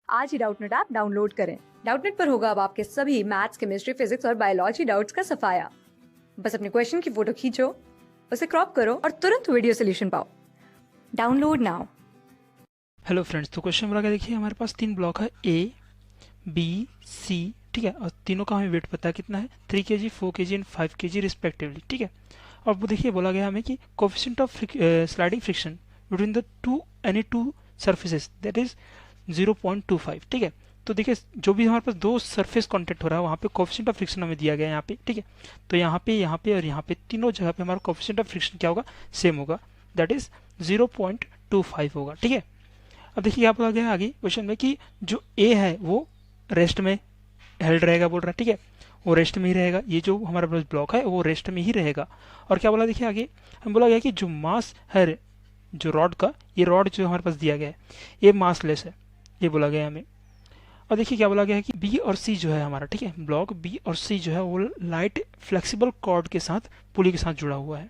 आज ही Doubtnut app download करें। Doubtnut पर होगा अब आपके सभी मैथ्स, केमिस्ट्री, फिजिक्स और बायोलॉजी डाउट्स का सफाया। बस अपने क्वेश्चन की फोटो खींचो, उसे क्रॉप करो और तुरंत वीडियो सोल्यूशन पाओ। Download now. हेलो फ्रेंड्स, तो क्वेश्चन बोला गया, देखिए हमारे पास 3 ब्लॉक है ए, बी, सी, ठीक है, और तीनों का हमें वेट पता है कितना है, 3 kg, 4 kg and 5 kg respectively, ठीक है। और वो देखिए बोला गया हमें कि coefficient of sliding friction between the any two surfaces that is 0.25, ठीक है। तो देखिए जो भी हमारे पास दो सरफेस कॉन्टेक्ट हो रहा है वहाँ पे कोफिशिएंट ऑफ फ्रिक्शन हमें दिया गया है यहाँ पे, ठीक है। तो यहाँ पे और यहाँ पे तीनों जगह पे हमारा कोफिशिएंट ऑफ फ्रिक्शन क्या होगा, सेम होगा, दैट इज 0.25 होगा, ठीक है। अब देखिए क्या बोला गया है आगे क्वेश्चन में कि जो ए है वो रेस्ट में हेल्ड रहेगा, बोल रहा है, ठीक है, वो रेस्ट में ही रहेगा। ये जो हमारा ब्लॉक है वो रेस्ट में ही रहेगा। और क्या बोला देखिए आगे, हम बोला गया कि जो मास है जो रॉड का, ये रॉड जो हमारे पास दिया गया है ये मासलेस है, ये बोला गया हमें। और देखिए क्या बोला गया है कि बी और सी जो है हमारा, ठीक है, ब्लॉक बी और सी जो है वो लाइट फ्लेक्सिबल कॉर्ड के साथ, पुली के साथ जुड़ा हुआ है,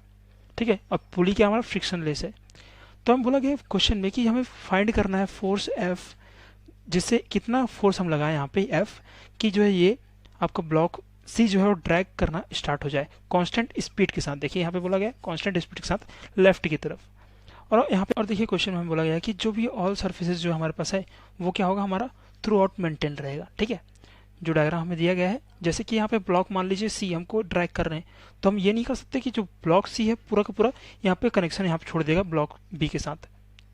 ठीक है। अब पुली क्या हमारा फ्रिक्शनलेस है। तो हम बोला गया क्वेश्चन में कि हमें फाइंड करना है फोर्स एफ, जिससे कितना फोर्स हम लगाएं यहाँ पे एफ कि जो है ये आपका ब्लॉक सी जो है वो ड्रैग करना स्टार्ट हो जाए कांस्टेंट स्पीड के साथ। देखिए यहाँ पे बोला गया कांस्टेंट स्पीड के साथ लेफ्ट की तरफ। और यहाँ पे और देखिए क्वेश्चन में बोला गया कि जो भी ऑल सर्फेसेस जो हमारे पास है वो क्या होगा, हमारा थ्रू आउट मेंटेन रहेगा, ठीक है। जो डायग्राम हमें दिया गया है, जैसे कि यहाँ पे ब्लॉक मान लीजिए सी हमको ड्रैग कर रहे हैं, तो हम ये नहीं कर सकते कि जो ब्लॉक सी है पूरा का पूरा यहाँ पे कनेक्शन यहाँ पे छोड़ देगा ब्लॉक बी के साथ,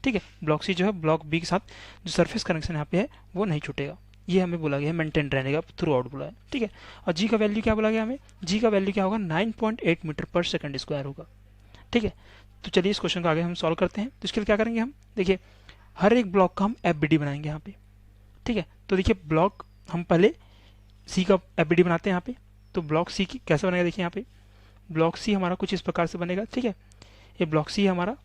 ठीक है। ब्लॉक सी जो है ब्लॉक बी के साथ जो सरफेस कनेक्शन यहाँ पे है वो नहीं छूटेगा, ये हमें बोला गया है मेंटेन रहने का, थ्रू आउट बोला है, ठीक है। और जी का वैल्यू क्या बोला गया हमें, जी का वैल्यू क्या होगा, 9.8 मीटर पर सेकंड स्क्वायर होगा, ठीक है। तो चलिए इस क्वेश्चन को आगे हम सॉल्व करते हैं। तो इसके लिए क्या करेंगे हम, देखिए हर एक ब्लॉक का हम एफ बी डी बनाएंगे यहाँ पे, ठीक है। तो देखिए ब्लॉक हम पहले सी का एफ बी डी बनाते हैं यहाँ पे। तो ब्लॉक सी की कैसे बनेगा, देखिए यहाँ पे ब्लॉक सी हमारा कुछ इस प्रकार से बनेगा, ठीक है। ये ब्लॉक सी है हमारा।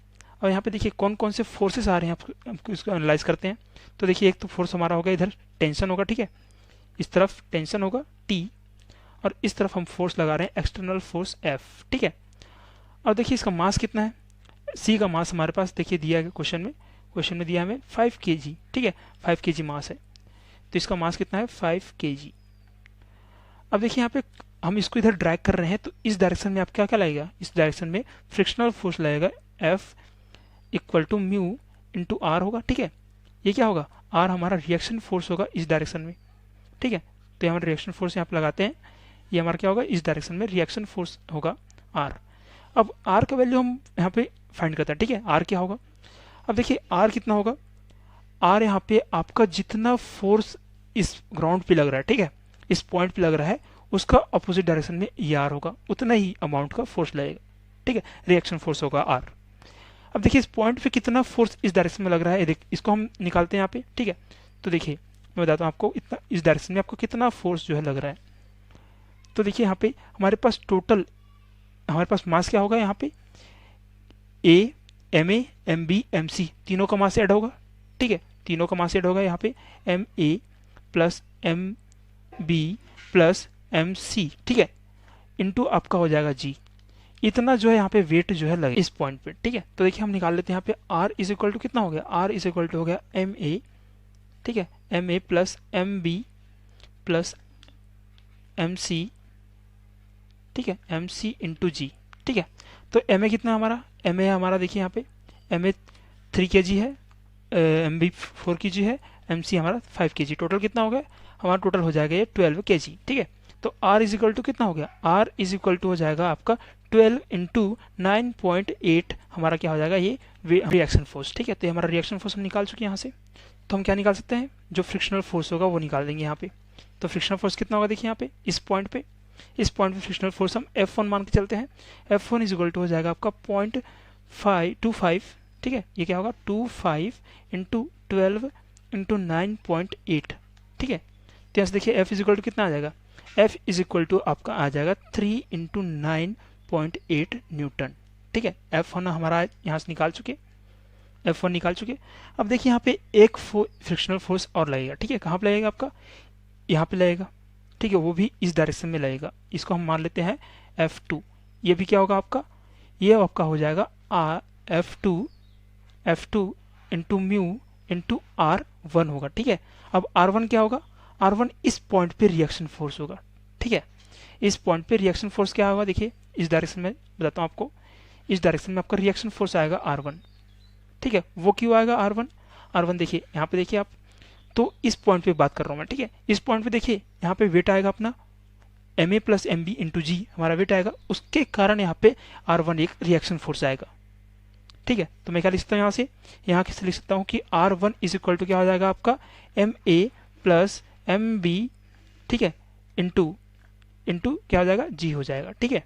और यहाँ पे देखिए कौन कौन से फोर्सेस आ रहे हैं, आपको इसको एनालाइज करते हैं। तो देखिए एक तो फोर्स हमारा होगा इधर टेंशन होगा, ठीक है, इस तरफ टेंशन होगा टी, और इस तरफ हम फोर्स लगा रहे हैं एक्सटर्नल फोर्स एफ, ठीक है। और देखिए इसका मास कितना है, सी का मास हमारे पास देखिए दिया है क्वेश्चन में दिया हमें 5 kg, ठीक है, 5 kg मास है। तो इसका मास कितना है 5 kg। अब देखिए यहाँ पे हम इसको इधर ड्रैग कर रहे हैं, तो इस डायरेक्शन में आप क्या क्या लगेगा, इस डायरेक्शन में फ्रिक्शनल फोर्स लगेगा F equal to mu into R होगा, ठीक है। ये क्या होगा, आर हमारा रिएक्शन फोर्स होगा इस डायरेक्शन में, ठीक है। तो हमारा रिएक्शन फोर्स यहाँ पे लगाते हैं, ये हमारा क्या होगा, इस डायरेक्शन में रिएक्शन फोर्स होगा आर। अब आर का वैल्यू हम यहाँ पे फाइंड करते हैं, ठीक है। आर क्या होगा, अब देखिए आर कितना होगा, आर यहाँ पे आपका जितना फोर्स इस ग्राउंड पे लग रहा है, ठीक है, इस पॉइंट पे लग रहा है, उसका अपोजिट डायरेक्शन में ई आर होगा, उतना ही अमाउंट का फोर्स लगेगा, ठीक है, रिएक्शन फोर्स होगा आर। अब देखिए इस पॉइंट पे कितना फोर्स इस डायरेक्शन में लग रहा है, इसको हम निकालते हैं यहाँ पे, ठीक है। तो देखिए मैं बताता हूँ आपको, इतना इस डायरेक्शन में आपको कितना फोर्स जो है लग रहा है। तो देखिए यहाँ पे हमारे पास टोटल हमारे पास मास क्या होगा, यहाँ पे A, M A, M B, M C तीनों का मास ऐड होगा, ठीक है, तीनों का मास ऐड होगा यहाँ पे M A plus M B plus M C, ठीक है, इंटू आपका हो जाएगा जी। इतना जो है यहाँ पे वेट जो है लगे इस पॉइंट पे, ठीक है। तो देखिए हम निकाल लेते हैं यहाँ पे आर इज इक्वल टू कितना हो गया, आर इज इक्वल टू हो गया एम ए, ठीक है, M A plus M B plus M C, ठीक है, एम सी इंटू जी, ठीक है। तो एम ए कितना हमारा, एम ए हमारा देखिए यहाँ पे एम ए 3 kg है, एम बी 4 kg है, एम सी हमारा 5 kg, टोटल कितना हो गया हमारा, टोटल हो जाएगा ये 12 kg, ठीक है। तो R इज इक्वल टू कितना हो गया, R इज इक्वल टू हो जाएगा आपका 12 इंटू 9.8, हमारा क्या हो जाएगा ये रिएक्शन फोर्स, ठीक है। तो हमारा रिएक्शन फोर्स हम निकाल चुके हैं यहाँ से। तो हम क्या निकाल सकते हैं, जो फ्रिक्शनल फोर्स होगा वो निकाल देंगे यहाँ पे। तो फ्रिक्शनल फोर्स कितना होगा, देखिए यहाँ पे इस पॉइंट पे फ्रिक्शनल फोर्स हम F1 मान के चलते हैं। F1 इज इक्वल टू हो जाएगा आपका 0.525, ठीक है, ये क्या होगा 25 इंटू 12 इंटू 9.8, ठीक है। तो यहाँ से देखिए F इज इक्वल टू कितना आ जाएगा, F इज इक्वल टू आपका आ जाएगा 3 इंटू 9.8 न्यूटन, ठीक है। F1 हमारा यहाँ से निकाल चुके, F1 निकाल चुके। अब देखिए यहाँ पे एक फ्रिक्शनल फोर्स और लगेगा, ठीक है, कहाँ पे लगेगा आपका, यहाँ पे लगेगा, ठीक है, वो भी इस डायरेक्शन में लगेगा, इसको हम मान लेते हैं F2। ये भी क्या होगा आपका, ये आपका हो जाएगा F2 into mu into are 1 होगा, ठीक है। अब R1 क्या होगा, R1 इस पॉइंट पे रिएक्शन फोर्स होगा, ठीक है। इस पॉइंट पे रिएक्शन फोर्स क्या होगा, देखिए इस डायरेक्शन में बताता हूँ आपको, इस डायरेक्शन में आपका रिएक्शन फोर्स आएगा R1, ठीक है। वो क्यों आएगा R1 देखिए यहाँ पे, देखिए आप, तो इस पॉइंट पे बात कर रहा हूँ मैं, ठीक है। इस पॉइंट पे देखिए यहाँ पे वेट आएगा अपना MA प्लस MB इंटू जी, हमारा वेट आएगा, उसके कारण यहाँ पे R1 एक रिएक्शन फोर्स आएगा, ठीक है। तो मैं क्या लिख सकता हूँ यहाँ से, यहाँ से लिख सकता हूँ कि R1 इज इक्वल टू क्या हो जाएगा आपका MA प्लस MB, ठीक है, इंटू क्या हो जाएगा, जी हो जाएगा, ठीक है।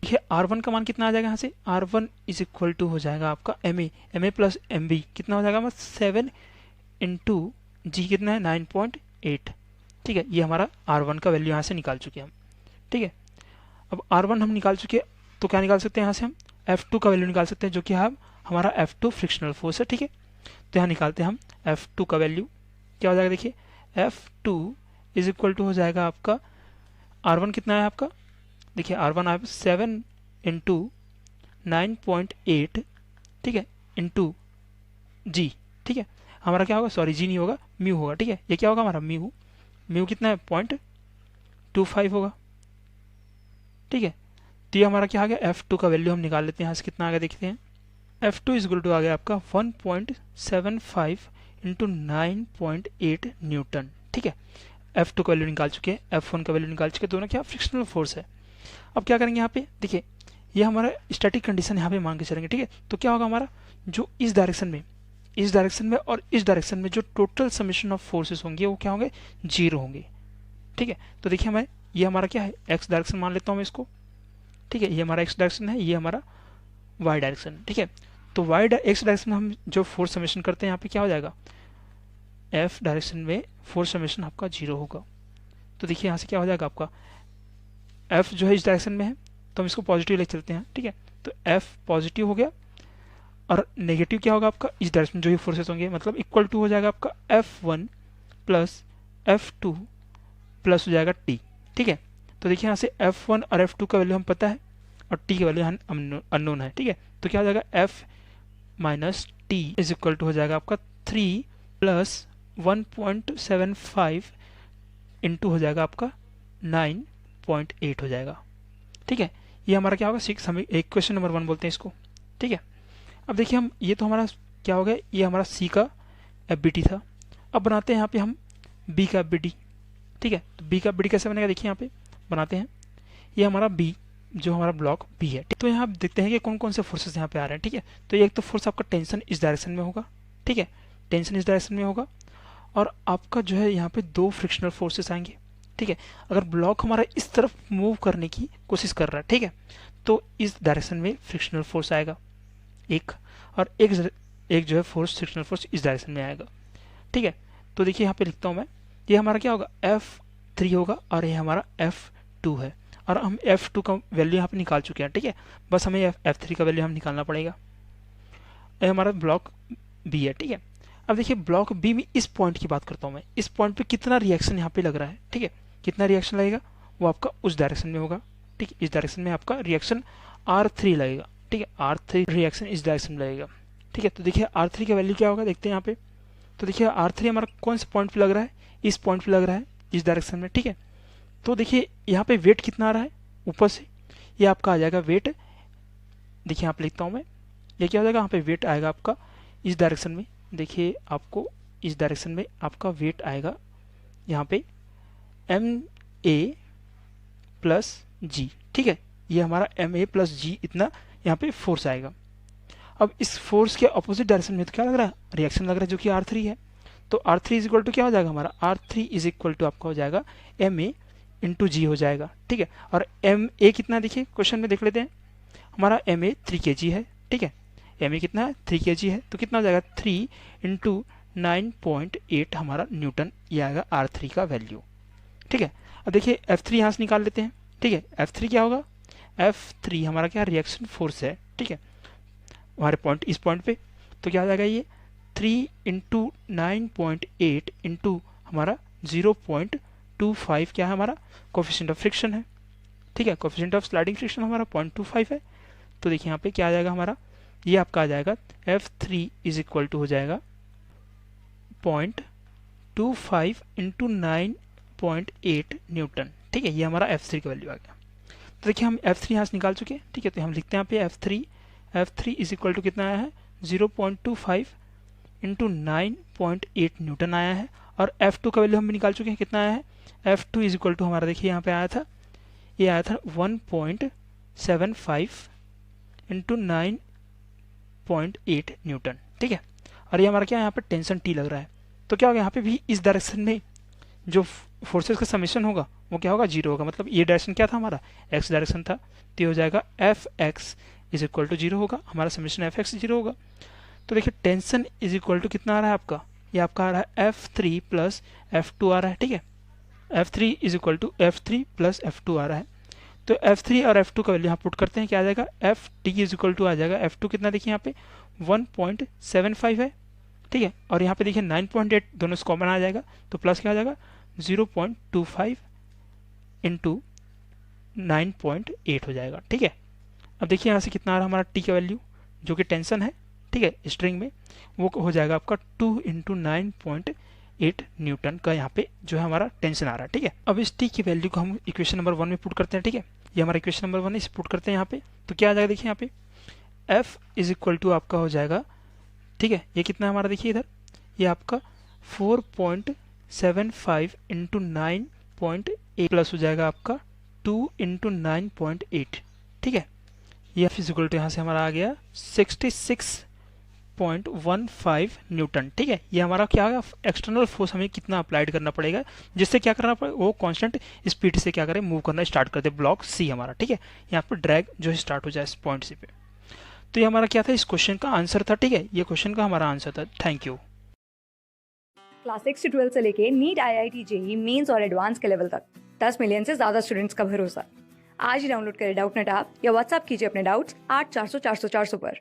देखिए R1 का मान कितना आ जाएगा यहाँ से, R1 इज इक्वल टू हो जाएगा आपका MA प्लस MB कितना हो जाएगा 7 इंटू जी कितना है 9.8, ठीक है। ये हमारा R1 का वैल्यू यहाँ से निकाल चुके हैं हम, ठीक है। अब R1 हम निकाल चुके हैं, तो क्या निकाल सकते हैं यहाँ से हम F2 का वैल्यू निकाल सकते हैं, जो कि हमारा F2 फ्रिक्शनल फोर्स है, ठीक है। तो यहाँ निकालते हैं हम F2 का वैल्यू, क्या हो जाएगा देखिए F2 इज इक्वल टू हो जाएगा आपका R1 कितना है आपका, देखिए R1 आप 7 इंटू 9.8, ठीक है, इंटू जी, ठीक है। हमारा क्या होगा, सॉरी जी नहीं होगा, म्यू होगा, ठीक है। ये क्या होगा हमारा म्यू कितना है 0.25 होगा, ठीक है। तो ये हमारा क्या आ गया, F2 का वैल्यू हम निकाल लेते हैं यहाँ से, कितना आ गया देखते हैं। F2 इज इक्वल टू आ गया आपका 1.75 इंटू 9.8 न्यूटन, ठीक है। F2 का वैल्यू निकाल चुके हैं, F1 का वैल्यू निकाल चुके हैं, दोनों क्या फ्रिक्शनल फोर्स है। अब क्या करेंगे यहाँ पे, देखिए ये हमारा स्टैटिक कंडीशन यहाँ पे मान के चलेंगे, ठीक है। तो क्या होगा हमारा, जो इस डायरेक्शन में और इस डायरेक्शन में जो टोटल समेशन ऑफ फोर्सेस होंगे वो क्या होंगे, 0 होंगे, ठीक है। तो देखिए मैं, ये हमारा क्या है, एक्स डायरेक्शन मान लेता हूँ मैं इसको, ठीक है। ये हमारा एक्स डायरेक्शन है, ये हमारा वाई डायरेक्शन, ठीक है। तो एक्स डायरेक्शन में हम जो फोर्स समेशन करते हैं यहाँ पे क्या हो जाएगा, एफ डायरेक्शन में फोर्स समेशन आपका 0 होगा। तो देखिए यहाँ से क्या हो जाएगा आपका, एफ जो है इस डायरेक्शन में है तो हम इसको पॉजिटिव ले चलते हैं, ठीक है। तो एफ पॉजिटिव हो गया, और नेगेटिव क्या होगा आपका, इस डायरेक्शन जो ही फोर्सेस होंगे, मतलब इक्वल टू हो जाएगा आपका F1 प्लस F2 प्लस हो जाएगा T, ठीक है। तो देखिए यहाँ से F1 और F2 का वैल्यू हम पता है, और T का वैल्यू अननोन है, ठीक है। तो क्या हो जाएगा, F minus T is equal to हो जाएगा आपका 3 प्लस 1.75 इंटू हो जाएगा आपका 9.8 हो जाएगा, ठीक है। ये हमारा क्या होगा 6, हम एक क्वेश्चन नंबर 1 बोलते हैं इसको, ठीक है। अब देखिए हम, ये तो हमारा क्या हो गया, ये हमारा सी का एफबीटी था। अब बनाते हैं यहाँ पे हम बी का एफबीटी, ठीक है। तो बी का एफबीटी कैसे बनेगा, देखिए यहाँ पे बनाते हैं, ये हमारा बी, जो हमारा ब्लॉक बी है। तो यहाँ आप देखते हैं कि कौन कौन से फोर्सेस यहाँ पे आ रहे हैं, ठीक है। तो एक तो फोर्स आपका टेंशन इस डायरेक्शन में होगा, ठीक है, टेंशन इस डायरेक्शन में होगा, और आपका जो है यहाँ पे 2 फ्रिक्शनल फोर्सेस आएंगे, ठीक है। अगर ब्लॉक हमारा इस तरफ मूव करने की कोशिश कर रहा है, ठीक है, तो इस डायरेक्शन में फ्रिक्शनल फोर्स आएगा एक, और एक जो है फोर्स फ्रिक्शनल फोर्स इस डायरेक्शन में आएगा, ठीक है। तो देखिए यहाँ पे लिखता हूँ मैं, ये हमारा क्या होगा F3 होगा, और ये हमारा F2 है, और हम F2 का वैल्यू यहाँ पे निकाल चुके हैं, ठीक है। बस हमें F3 का वैल्यू हम निकालना पड़ेगा। ये हमारा ब्लॉक बी है, ठीक है। अब देखिए ब्लॉक बी में इस पॉइंट की बात करता हूँ मैं, इस पॉइंट पे कितना रिएक्शन यहाँ पे लग रहा है, ठीक है। कितना रिएक्शन लगेगा, वो आपका उस डायरेक्शन में होगा, ठीक है। इस डायरेक्शन में आपका रिएक्शन R3 लगेगा, ठीक है। R3 रिएक्शन इस डायरेक्शन में लगेगा, ठीक है। तो देखिए R3 का वैल्यू क्या होगा, देखते हैं यहाँ पे। तो देखिए R3 हमारा कौन से पॉइंट पे लग रहा है, इस पॉइंट पे लग रहा है, इस डायरेक्शन में, ठीक है। तो देखिए यहाँ पे वेट कितना आ रहा है ऊपर से, ये आपका आ जाएगा वेट, देखिए यहाँ पे लिखता हूँ मैं, ये क्या हो जाएगा, यहाँ पे वेट आएगा आपका इस डायरेक्शन में, देखिए आपको इस डायरेक्शन में आपका वेट आएगा यहाँ पे MA प्लस G, ठीक है। ये हमारा MA प्लस G इतना यहाँ पे फोर्स आएगा। अब इस फोर्स के अपोजिट डायरेक्शन में तो क्या लग रहा है, रिएक्शन लग रहा है, जो कि R3 है। तो R3 इज इक्वल टू क्या हो जाएगा हमारा, R3 इज इक्वल टू आपका हो जाएगा MA इंटू G हो जाएगा, ठीक है। और MA कितना, देखिए क्वेश्चन में देख लेते हैं, हमारा MA 3 kg है, ठीक है। MA कितना है, 3 kg है, तो कितना हो जाएगा 3 इंटू 9.8 हमारा न्यूटन, ये आएगा R3 का वैल्यू, ठीक है। अब देखिए F3 यहाँ से निकाल लेते हैं, ठीक है। F3 क्या होगा, F3 हमारा क्या रिएक्शन फोर्स है, ठीक है, हमारे पॉइंट इस पॉइंट पे। तो क्या आ जाएगा, ये 3 इंटू 9.8 इंटू हमारा 0.25 क्या है हमारा कोफिशिएंट ऑफ फ्रिक्शन है, ठीक है। कोफिशिएंट ऑफ स्लाइडिंग फ्रिक्शन हमारा 0.25 है। तो देखिए यहाँ पे क्या आ जाएगा हमारा, ये आपका आ जाएगा F3 इज इक्वल टू हो जाएगा 9.25 इंटू 9.8 न्यूटन। ठीक है, ये हमारा F3 का वैल्यू आ गया। तो देखिए हम F3 यहाँ से निकाल चुके हैं। ठीक है, तो हम लिखते हैं यहाँ पे F3 इज इक्वल टू कितना आया है 0.25 इंटू 9.8 न्यूटन आया है। और F2 का वैल्यू हम भी निकाल चुके हैं, कितना आया है F2 इज इक्वल टू हमारा देखिए यहाँ पे आया था, ये आया था 1.75 इंटू 9.8 न्यूटन। ठीक है, और ये हमारा क्या यहाँ पे टेंशन T लग रहा है। तो क्या होगा यहाँ पे भी इस डायरेक्शन में जो फोर्सेस का समेशन होगा वो क्या होगा 0 होगा। मतलब ये डायरेक्शन क्या था हमारा x डायरेक्शन था, तो ये हो जाएगा Fx इज इक्वल टू 0 होगा, हमारा समेशन Fx 0 होगा। तो देखिए टेंशन इज इक्वल टू कितना आ रहा है आपका, ये आपका आ रहा है F3 प्लस F2 आ रहा है। ठीक है, F3 is equal to F3 plus F2 आ रहा है। तो F3 और F2 का वैल्यू यहाँ पुट करते हैं, क्या आ जाएगा Ft इज इक्वल टू आ जाएगा F2 कितना देखिए यहाँ पे 1.75 है। ठीक है, और यहाँ पे देखिए 9.8 दोनों से कॉमन आ जाएगा, तो प्लस क्या आ जाएगा 0.25 इंटू 9.8 हो जाएगा। ठीक है, अब देखिए यहाँ से कितना आ रहा है हमारा टी का वैल्यू जो कि टेंशन है। ठीक है, स्ट्रिंग में वो हो जाएगा आपका 2 इंटू 9.8 न्यूटन का यहाँ पे जो है हमारा टेंशन आ रहा है। ठीक है, अब इस टी की वैल्यू को हम इक्वेशन नंबर 1 में पुट करते हैं। ठीक है, ये हमारा इक्वेशन नंबर 1 है, इसे पुट करते हैं यहाँ पे, तो क्या आ जाएगा देखिए यहाँ पे F इज इक्वल टू आपका हो जाएगा, ठीक है, ये कितना है हमारा देखिए इधर, ये आपका 4.75 इंटू 9.8 प्लस हो जाएगा आपका 2 इंटू 9.8। ठीक है, ये फिजिकल टू यहाँ से हमारा आ गया 66.15 न्यूटन। ठीक है, ये हमारा क्या होगा एक्सटर्नल फोर्स हमें कितना अप्लाइड करना पड़ेगा, जिससे क्या करना पड़ेगा वो कांस्टेंट स्पीड से क्या करें मूव करना स्टार्ट कर दे ब्लॉक सी हमारा। ठीक है, यहाँ पर ड्रैग जो है स्टार्ट हो जाए इस पॉइंट सी पे। तो ये हमारा क्या था, इस क्वेश्चन का आंसर था। ठीक है, ये क्वेश्चन का हमारा आंसर था। Thank you. क्लास 6 से 12 से लेके नीट, IIT, JEE मेंस और एडवांस के लेवल तक 10 मिलियन से ज्यादा स्टूडेंट्स का भरोसा। आज ही डाउनलोड करें डाउटनेट ऐप या व्हाट्सएप कीजिए अपने डाउट्स 8400 400 400 पर।